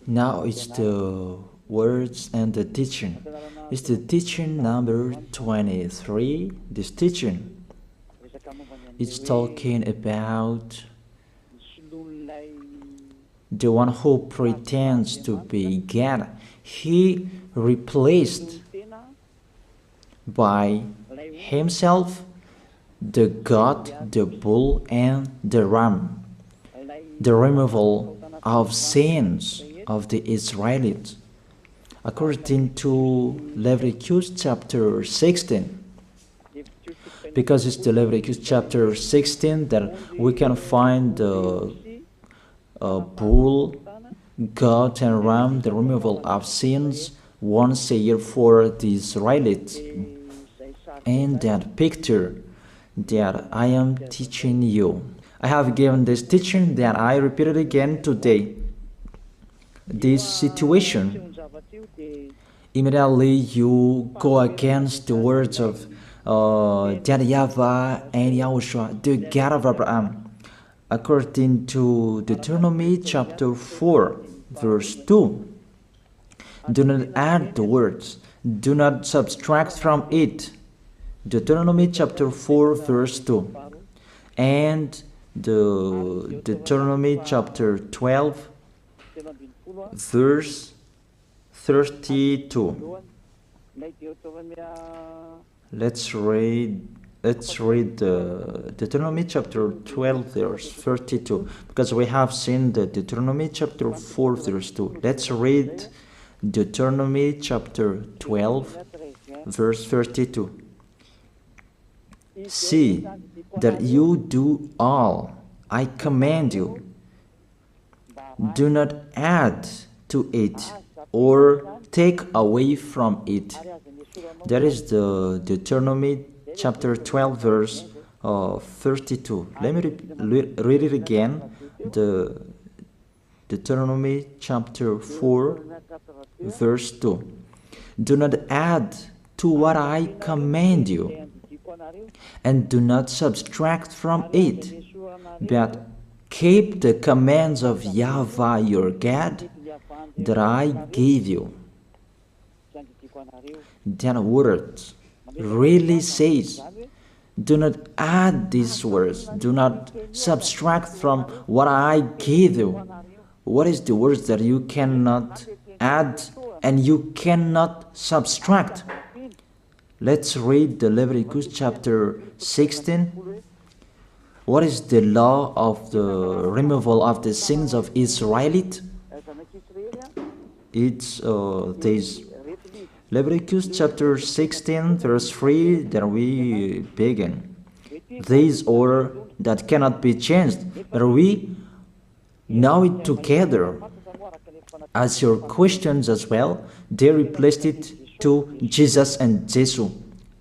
Now it's the words and the teaching. It's the teaching number 23. This teaching is talking about the one who pretends to be God. He replaced by himself the goat, the bull, and the ram. The removal of sins of the Israelites. According to Leviticus chapter 16. Because it's the Leviticus chapter 16 that we can find the bull, goat, and ram, the removal of sins once a year for the Israelites. And that picture that I am teaching you. I have given this teaching that I repeated again today. This situation, immediately you go against the words of that YAHVAH and YAHOSHUAH, the God of Abraham. According to Deuteronomy chapter 4, verse 2. Do not add the words, do not subtract from it. Deuteronomy chapter 4, verse 2. And the Deuteronomy chapter 12, verse 32. Let's read the Deuteronomy chapter 12, verse 32, because we have seen the Deuteronomy chapter 4, verse 2. Let's read Deuteronomy chapter 12, verse 32. See that you do all I command you. Do not add to it or take away from it. That is the Deuteronomy chapter 12, verse 32. Let me read it again. The Deuteronomy chapter 4, verse 2. Do not add to what I command you, and do not subtract from it, but keep the commands of YAHVAH your God that I gave you. That word really says, do not add these words, do not subtract from what I gave you. What is the words that you cannot add and you cannot subtract? Let's read the Leviticus chapter 16. What is the law of the removal of the sins of Israelites? It's this. Leviticus chapter 16, verse 3, that we begin. These order that cannot be changed, but we know it together. As your questions as well, they replaced it to Jesus and Jesus.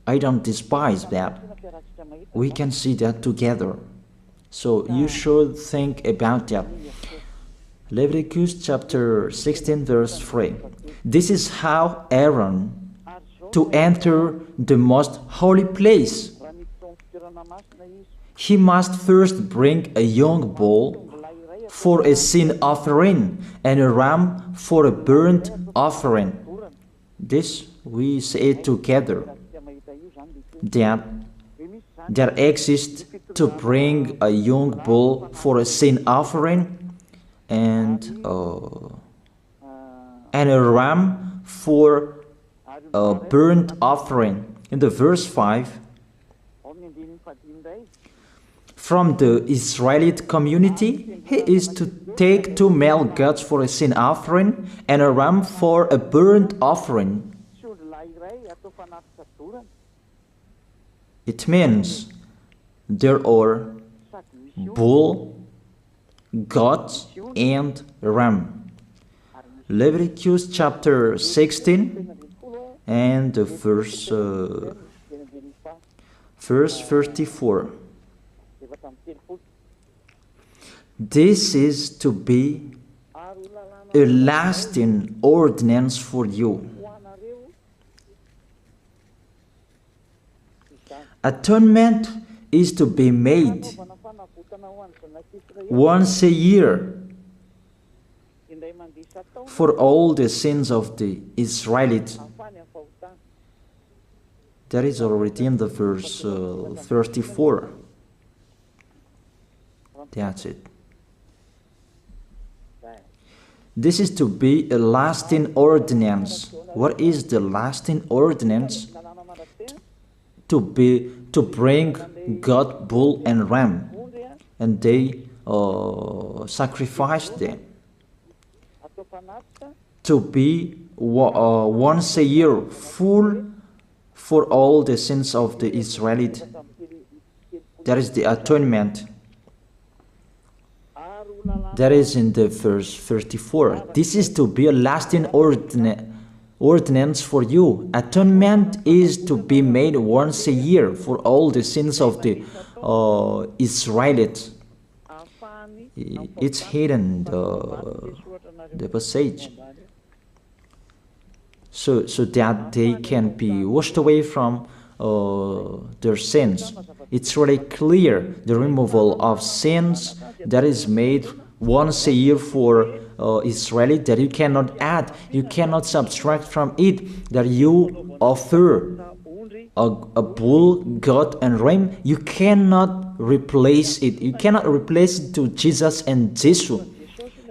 I don't despise that. We can see that together. So you should think about that. Leviticus chapter 16, verse 3. This is how Aaron to enter the most holy place. He must first bring a young bull for a sin offering and a ram for a burnt offering. This we say together, that exists to bring a young bull for a sin offering and a ram for a burnt offering. In the verse 5, from the Israelite community, he is to take 2 male goats for a sin offering and a ram for a burnt offering. It means there are bull, goat, and ram. Leviticus chapter 16 and the verse 34. This is to be a lasting ordinance for you. Atonement is to be made once a year for all the sins of the Israelites. That is already in the verse 34. That's it. This is to be a lasting ordinance. What is the lasting ordinance? To bring God, bull and ram, and they sacrificed them. To be once a year full for all the sins of the Israelites. That is the atonement. That is in the verse 34. This is to be a lasting ordinance for you. Atonement is to be made once a year for all the sins of the Israelites. It's hidden, the passage. So that they can be washed away from their sins. It's really clear, the removal of sins that is made once a year for Israeli, that you cannot add, you cannot subtract from it, that you offer a bull, goat and ram, you cannot replace it. You cannot replace it to Jesus and Jesus.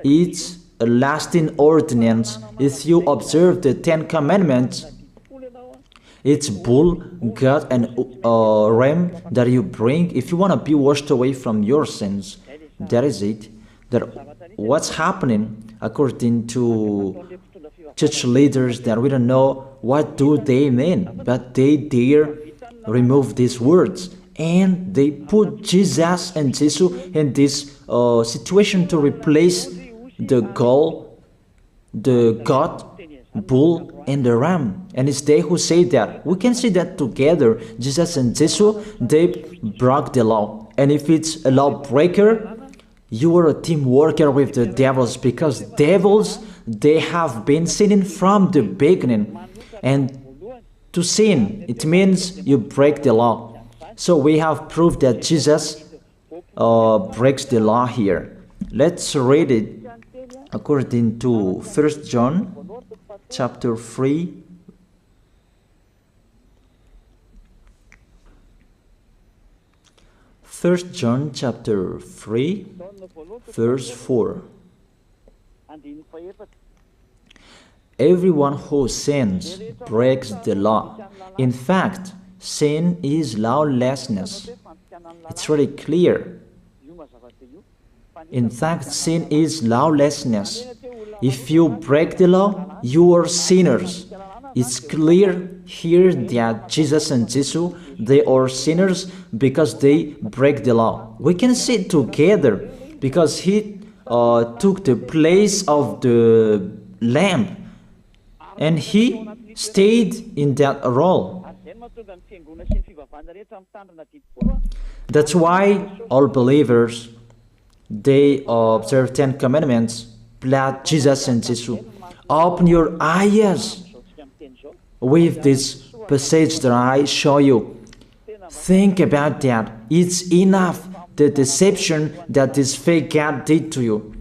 It's a lasting ordinance. If you observe the 10 Commandments, it's bull, goat and ram that you bring if you want to be washed away from your sins. That is it. That what's happening according to church leaders, that we don't know what do they mean, but they dare remove these words and they put Jesus and Jesus in this situation to replace the God, bull and the ram. And it's they who say that. We can see that together, Jesus and Jesus, they broke the law. And if it's a lawbreaker, you are a team worker with the devils, because devils, they have been sinning from the beginning. And to sin, it means you break the law. So we have proved that Jesus breaks the law here. Let's read it according to 1 John chapter 3. First John chapter 3, verse 4. Everyone who sins breaks the law. In fact, sin is lawlessness. It's really clear. In fact, sin is lawlessness. If you break the law, you are sinners. It's clear here that Jesus and Jesus, they are sinners because they break the law. We can see it together because he took the place of the lamb and he stayed in that role. That's why all believers, they observe 10 Commandments, blood, Jesus and Jesus. Open your eyes with this passage that I show you. Think about that. It's enough, the deception that this fake God did to you.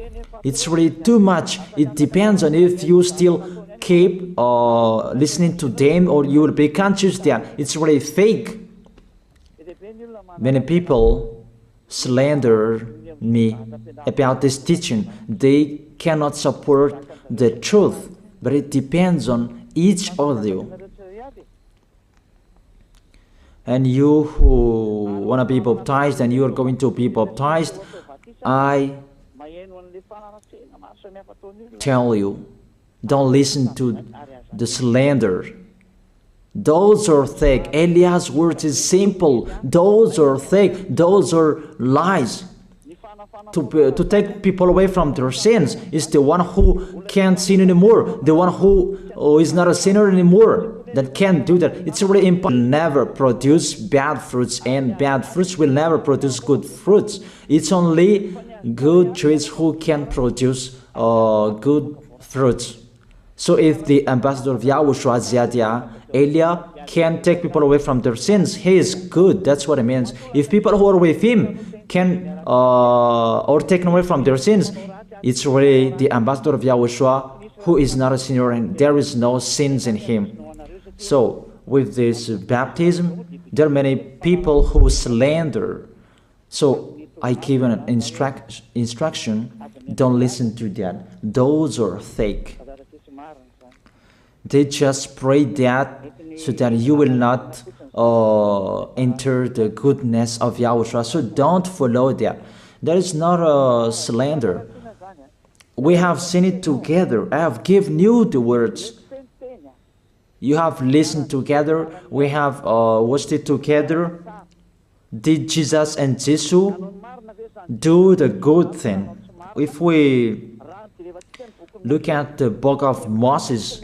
It's really too much. It depends on if you still keep listening to them, or you will be conscious that it's really fake. Many people slander me about this teaching. They cannot support the truth, but it depends on each of you. And you who want to be baptized and you are going to be baptized, I tell you, don't listen to the slander. Those are fake. Eliah's words is simple. Those are fake. Those are lies. To take people away from their sins is the one who can't sin anymore. The one who is not a sinner anymore, that can't do that. It's really impossible. Never produce bad fruits, and bad fruits will never produce good fruits. It's only good trees who can produce good fruits. So if the ambassador of Yahushua, Ziadia, Elijah can take people away from their sins. He is good. That's what it means. If people who are with him can or taken away from their sins, it's really the ambassador of Yahushua who is not a sinner and there is no sins in him. So with this baptism, there are many people who slander. So I give an instruction, don't listen to that. Those are fake. They just pray that so that you will not enter the goodness of Yahushua. So don't follow that. That is not a slander. We have seen it together. I have given you the words. You have listened together. We have watched it together. Did Jesus and Jesus do the good thing? If we look at the book of Moses,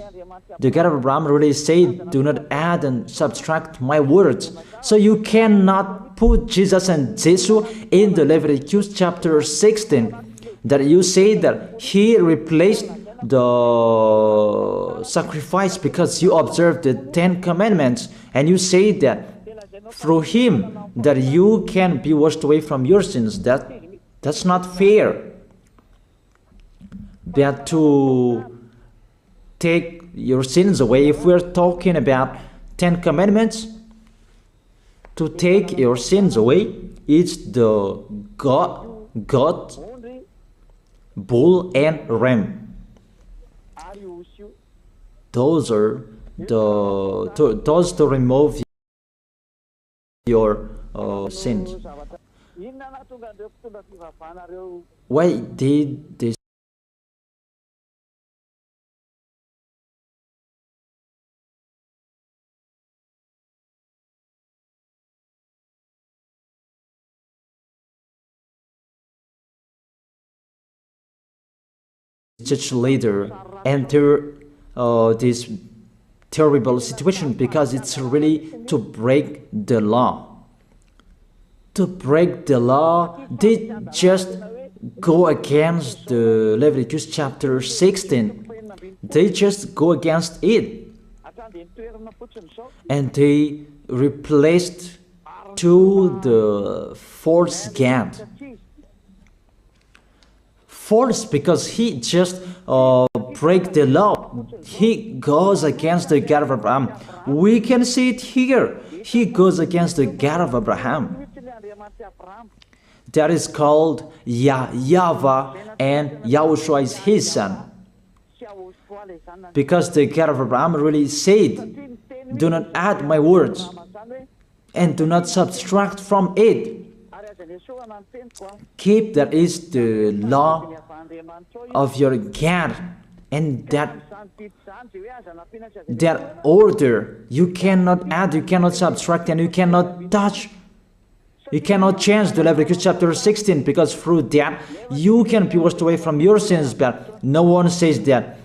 the God of Abraham really said, do not add and subtract my words. So you cannot put Jesus and Jesus in the Leviticus chapter 16. That you say that he replaced the sacrifice because you observed the 10 commandments. And you say that through him that you can be washed away from your sins. That's not fair. But to take your sins away, if we're talking about 10 commandments, to take your sins away, it's the goat, bull, and ram. Those are those to remove your sins. Why did this? Church leader enter this terrible situation because it's really to break the law. To break the law, they just go against the Leviticus chapter 16. They just go against it. And they replaced to the false God. False because he just break the law. He goes against the God of Abraham. We can see it here. He goes against the God of Abraham. That is called YAHVAH, and YAHOSHUAH is his son. Because the God of Abraham really said, do not add my words and do not subtract from it. Keep that is the law of your God, and that order. You cannot add, you cannot subtract, and you cannot touch. You cannot change the Leviticus chapter 16, because through that you can be washed away from your sins. But no one says that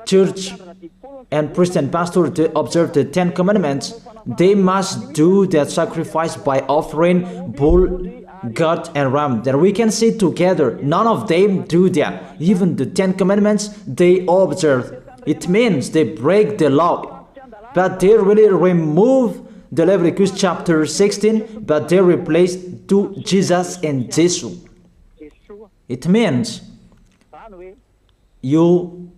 church and priest and pastor to observe the 10 commandments, they must do that sacrifice by offering bull, goat, and ram. That we can see together. None of them do that. Even the 10 commandments they observe. It means they break the law. But they really remove the Leviticus chapter 16, but they replace to Jesus and Jesus. It means you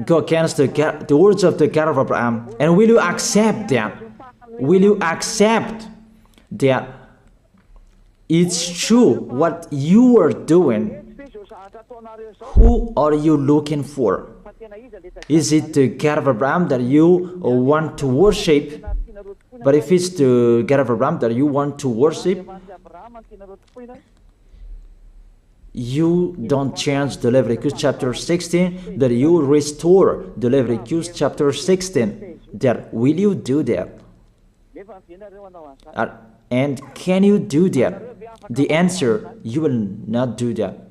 go against the words of the God of Abraham. And will you accept that? Will you accept that it's true what you are doing? Who are you looking for? Is it the God of Abraham that you want to worship? But if it's the God of Abraham that you want to worship, you don't change the Leviticus chapter 16, that you restore the Leviticus chapter 16. That will you do that? And can you do that? The answer, you will not do that.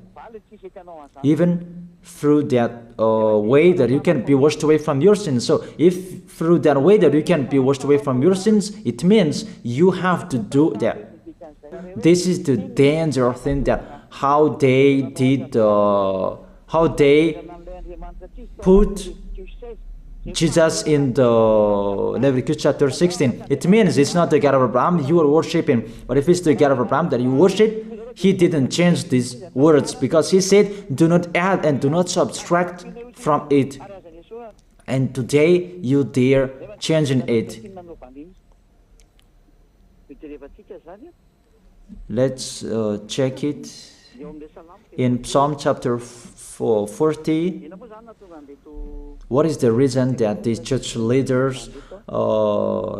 Even through that way that you can be washed away from your sins. So if through that way that you can be washed away from your sins, it means you have to do that. This is the danger thing, that how they did, how they put Jesus in the Leviticus chapter 16, it means it's not the God of Abraham you are worshiping. But if it's the God of Abraham that you worship, he didn't change these words, because he said, do not add and do not subtract from it. And today you dare changing it. Let's check it in Psalm chapter 40. What is the reason that these church leaders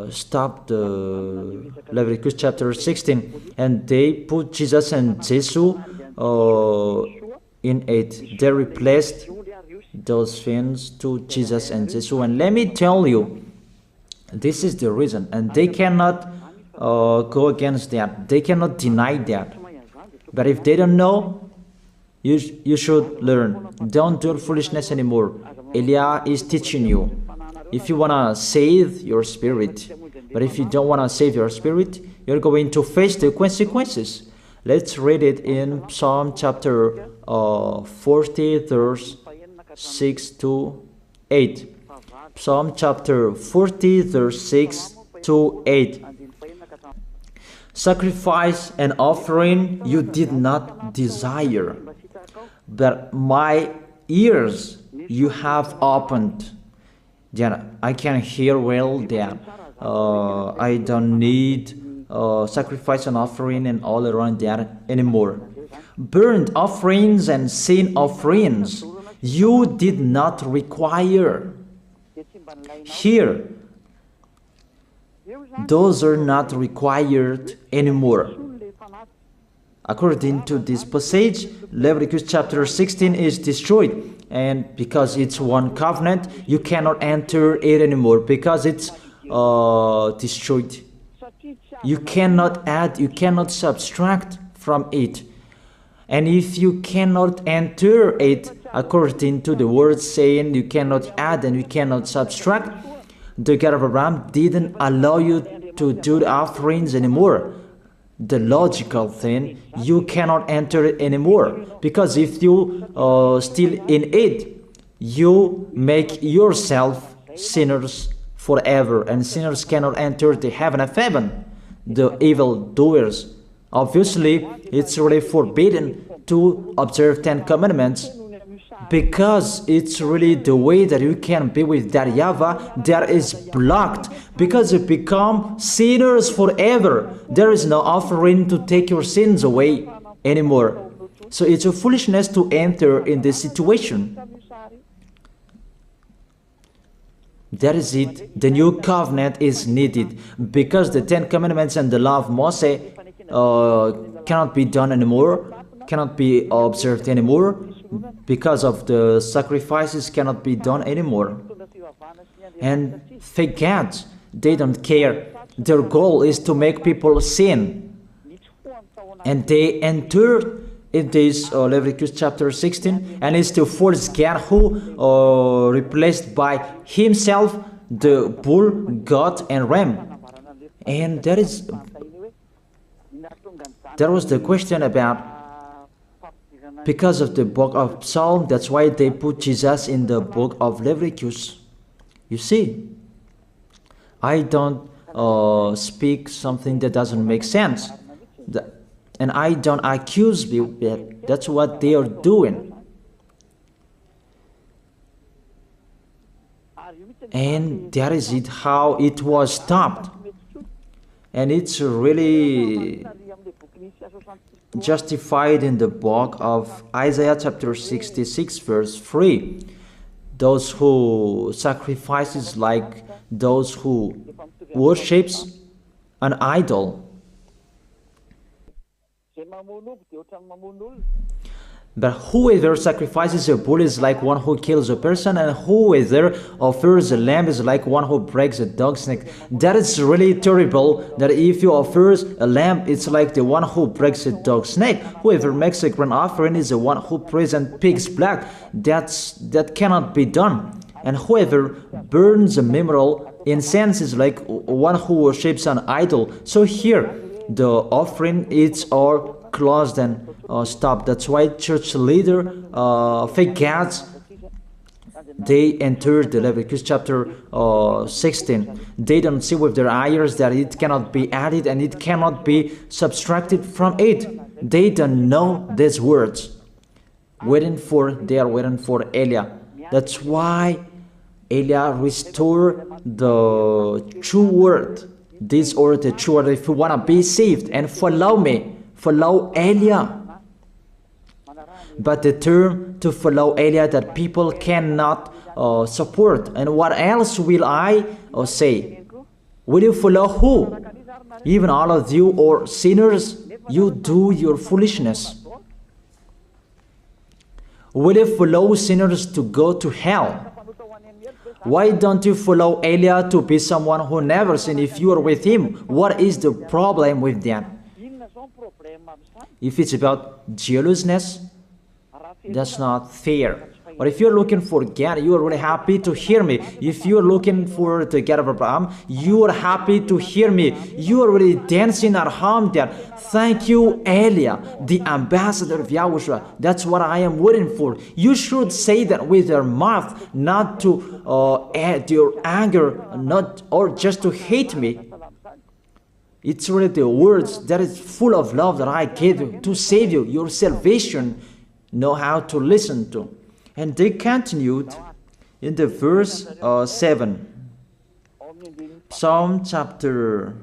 stopped the Leviticus chapter 16 and they put Jesus and Jesus in it? They replaced those things to Jesus and Jesus. And let me tell you, this is the reason, and they cannot go against that. They cannot deny that. But if they don't know, you should learn. Don't do foolishness anymore. Elia is teaching you. If you want to save your spirit, but if you don't want to save your spirit, you're going to face the consequences. Let's read it in Psalm chapter 40, verse 6 to 8. Psalm chapter 40, verse 6 to 8. Sacrifice and offering you did not desire, but my ears you have opened. Then I can hear well that I don't need sacrifice and offering and all around that anymore. Burnt offerings and sin offerings you did not require. Here, those are not required anymore. According to this passage, Leviticus chapter 16 is destroyed, and because it's one covenant, you cannot enter it anymore because it's destroyed. You cannot add, you cannot subtract from it. And if you cannot enter it according to the word saying you cannot add and you cannot subtract, the God of Abraham didn't allow you to do the offerings anymore. The logical thing, you cannot enter it anymore, because if you still in it, you make yourself sinners forever, and sinners cannot enter the heaven of heaven, the evil doers. Obviously, it's really forbidden to observe 10 commandments, because it's really the way that you can be with that YAHVAH that is blocked, because you become sinners forever. There is no offering to take your sins away anymore. So it's a foolishness to enter in this situation. That is it. The new covenant is needed, because the 10 commandments and the law of Moses cannot be done anymore, cannot be observed anymore, because of the sacrifices cannot be done anymore. And fake gods, they don't care. Their goal is to make people sin. And they entered in this Leviticus chapter 16, and it's to force God who replaced by himself the bull, goat, and ram. And there was the question about, because of the book of Psalm, that's why they put Jesus in the book of Leviticus. You see, I don't speak something that doesn't make sense. And I don't accuse people. That's what they are doing. And that is it, how it was stopped. And it's really justified in the book of Isaiah chapter 66 verse 3. Those who sacrifices like those who worships an idol. But whoever sacrifices a bull is like one who kills a person, and whoever offers a lamb is like one who breaks a dog's neck. That is really terrible, that if you offer a lamb, it's like the one who breaks a dog's neck. Whoever makes a grain offering is the one who prays and pig's blood. That cannot be done. And whoever burns a memorial incense is like one who worships an idol. So here, the offering is all closed and stopped. That's why church leader, fake gods, they entered the Leviticus chapter 16. They don't see with their eyes that it cannot be added and it cannot be subtracted from it. They don't know these words. They are waiting for Eliah. That's why Eliah restored the true word. This or the true word. If you want to be saved and follow me, follow Eliah. But the term to follow Eliah that people cannot support. And what else will I say? Will you follow who? Even all of you or sinners, you do your foolishness. Will you follow sinners to go to hell? Why don't you follow Eliah to be someone who never sinned if you are with him? What is the problem with that? If it's about jealousness, that's not fair. But if you're looking for God, you are really happy to hear me. If you're looking for the God of Abraham, you are happy to hear me. You are really dancing at home there. Thank you, Eliah, the ambassador of Yahushua. That's what I am waiting for. You should say that with your mouth, not to add your anger, not or just to hate me. It's really the words that is full of love that I gave you to save you. Your salvation, know how to listen to. And they continued in the verse 7. Psalm chapter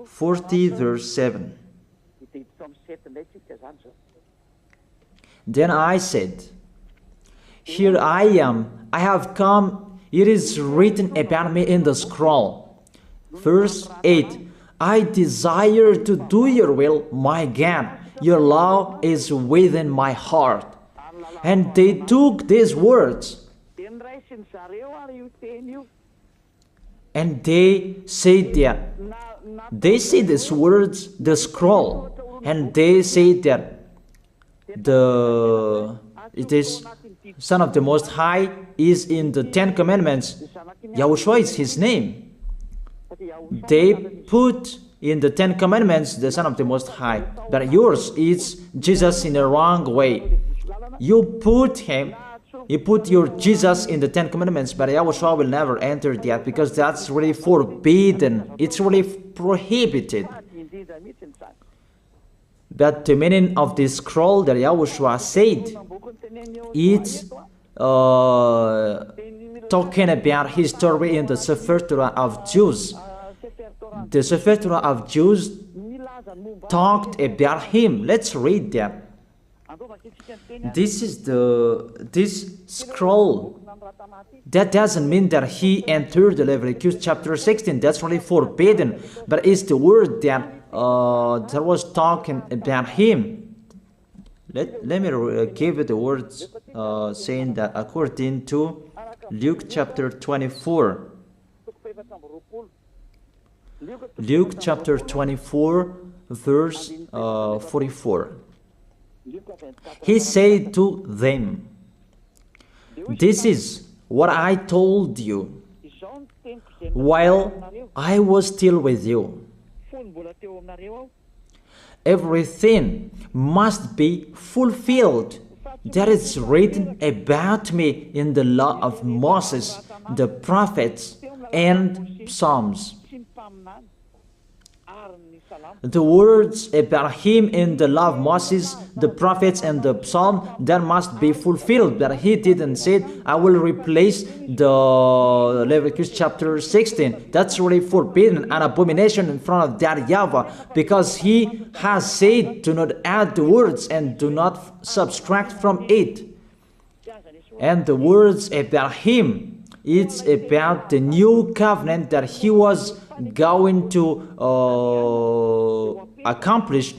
40 verse 7. Then I said, here I am, I have come, it is written about me in the scroll. Verse 8. I desire to do your will, my God. Your law is within my heart. And they took these words and they said that they say these words, the scroll, and they say that it is Son of the Most High is in the 10 Commandments. YAHOSHUAH is his name. They put in the 10 Commandments the Son of the Most High, but yours is Jesus in the wrong way. You put your Jesus in the 10 Commandments, but YAHOSHUAH will never enter that because that's really forbidden. It's really prohibited. But the meaning of this scroll that YAHOSHUAH said, it's talking about his story in the Sefer Torah of Jews. The Sefer Torah of Jews talked about him. Let's read that. This scroll. That doesn't mean that he entered the Leviticus chapter 16. That's really forbidden. But it's the word that was talking about him. Let me give it the words saying that according to Luke chapter 24. Luke chapter 24 verse 44. He said to them, this is what I told you while I was still with you. Everything must be fulfilled that is written about me in the law of Moses, the prophets, and Psalms. The words about him in the law of Moses, the prophets, and the psalm, that must be fulfilled. But he didn't say, I will replace the Leviticus chapter 16. That's really forbidden, an abomination in front of that YAHVAH, because he has said, do not add the words and do not subtract from it. And the words about him, it's about the new covenant that he was going to accomplish.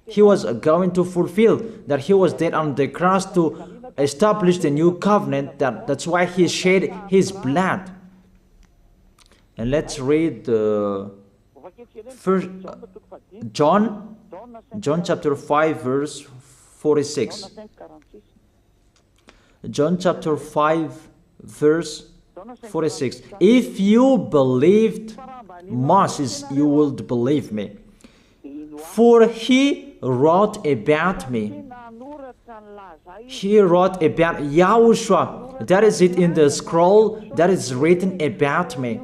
He was going to fulfill, that he was dead on the cross to establish the new covenant. That's why he shed his blood. And let's read first John chapter 5 verse 46. John chapter 5 verse 46. If you believed Moses, you would believe me, for he wrote about me. He wrote about Yahushua. That is it in the scroll that is written about me.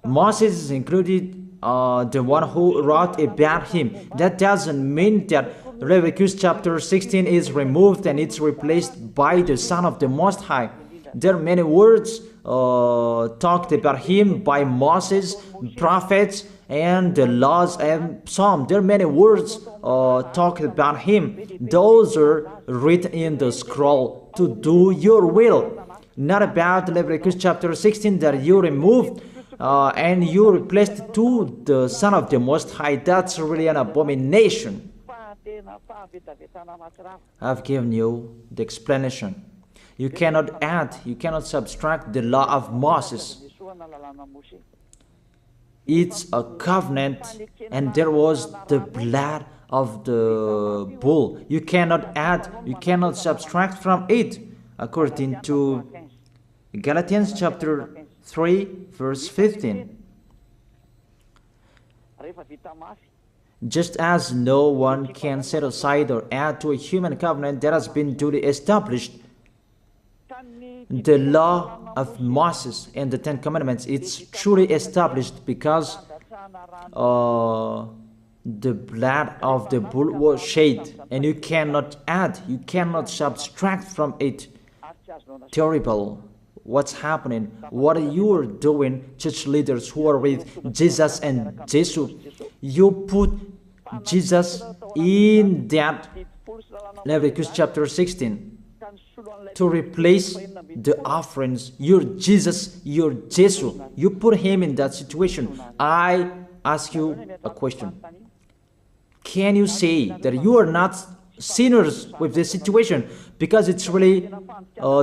Moses is included, the one who wrote about him. That doesn't mean that Leviticus chapter 16 is removed and it's replaced by the Son of the Most High. There are many words talked about him by Moses, prophets, and the laws and Psalm. There are many words talked about him. Those are written in the scroll to do your will. Not about Leviticus chapter 16 that you removed and you replaced to the Son of the Most High. That's really an abomination. I've given you the explanation. You cannot add, you cannot subtract the law of Moses. It's a covenant, and there was the blood of the bull. You cannot add, you cannot subtract from it, according to Galatians chapter 3, verse 15. Just as no one can set aside or add to a human covenant that has been duly established, the law of Moses and the Ten Commandments, it's truly established because the blood of the bull was shed, and you cannot add, you cannot subtract from it. Terrible. What's happening? What are you doing, church leaders who are with Jesus and Jesus? You put Jesus in that Leviticus chapter 16 to replace the offerings. You're Jesus, you're Jesus. You put him in that situation. I ask you a question. Can you say that you are not sinners with this situation? Because it's really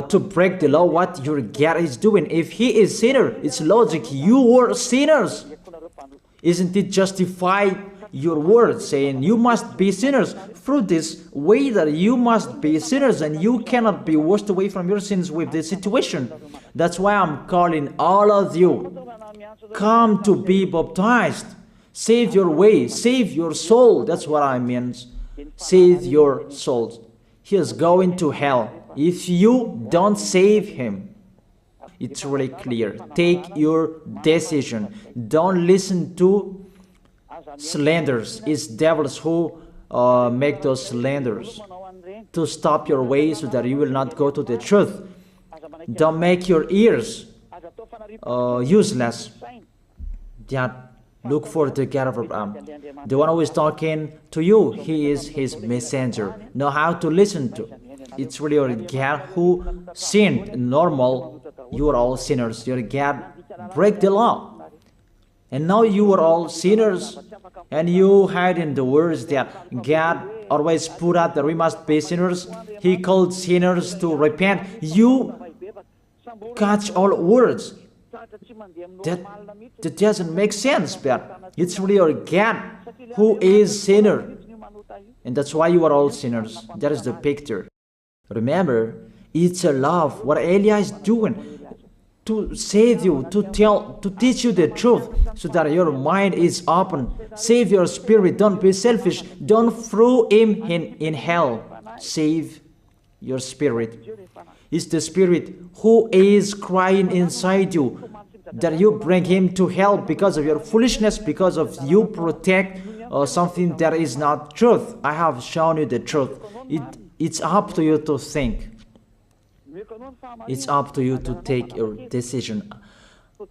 to break the law what your God is doing. If he is sinner, it's logic. You were sinners. Isn't it justified your word saying you must be sinners through this way that you must be sinners and you cannot be washed away from your sins with this situation? That's why I'm calling all of you, come to be baptized. Save your way, save your soul. That's what I mean. Save your souls. He is going to hell if you don't save him. It's really clear. Take your decision. Don't listen to slanders. It's devils who make those slanders to stop your way so that you will not go to the truth. Don't make your ears useless. Look for the God of Abraham. The one who is talking to you, he is his messenger. Know how to listen to. It's really your God who sinned. Normal, you are all sinners. Your God break the law. And now you are all sinners. And you hide in the words that God always put out that we must be sinners. He called sinners to repent. You catch all words. That doesn't make sense, but it's really your God who is sinner. And that's why you are all sinners. That is the picture. Remember, it's a love. What Elia is doing to save you, to teach you the truth so that your mind is open. Save your spirit. Don't be selfish. Don't throw him in hell. Save your spirit. It's the spirit who is crying inside you that you bring him to hell because of your foolishness, because of you protect something that is not truth. I have shown you the truth. It's up to you to think. It's up to you to take your decision.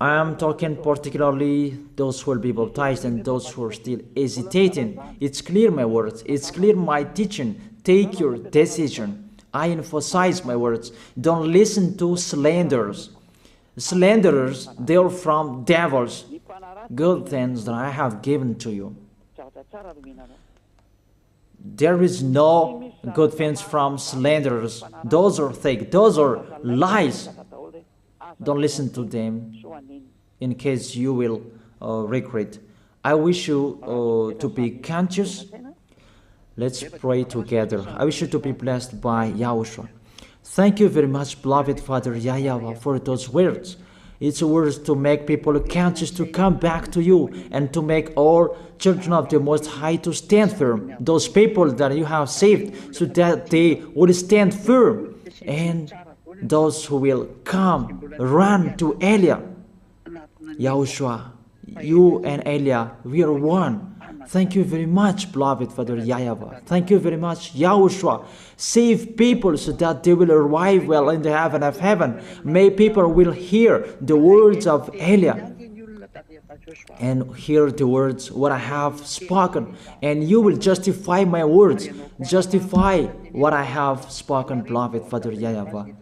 I am talking particularly those who will be baptized and those who are still hesitating. It's clear my words. It's clear my teaching. Take your decision. I emphasize my words. Don't listen to slanders. Slanderers, they are from devils. Good things that I have given to you. There is no good things from slanderers. Those are fake. Those are lies. Don't listen to them in case you will regret. I wish you to be conscious. Let's pray together. I wish you to be blessed by YAHOSHUAH. Thank you very much, beloved Father YAHVAH, for those words. It's words to make people conscious to come back to you and to make all children of the Most High to stand firm. Those people that you have saved, so that they would stand firm. And those who will come, run to Elia. Yahushua, you and Elia, we are one. Thank you very much, beloved Father YAHVAH. Thank you very much, Yahushua. Save people so that they will arrive well in the heaven of heaven. May people will hear the words of Elia and hear the words what I have spoken, and you will justify my words, justify what I have spoken, beloved Father YAHVAH.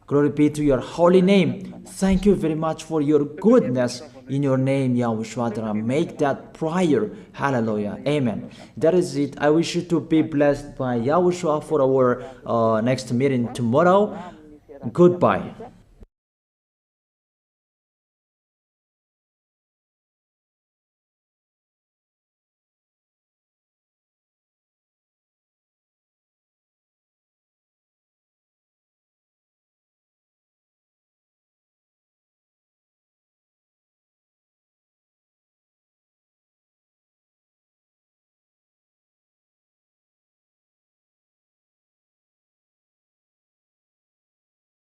Glory be to your holy name. Thank you very much for your goodness. In your name, Yahushua, that I make that prayer. Hallelujah. Amen. That is it. I wish you to be blessed by Yahushua for our next meeting tomorrow. Goodbye.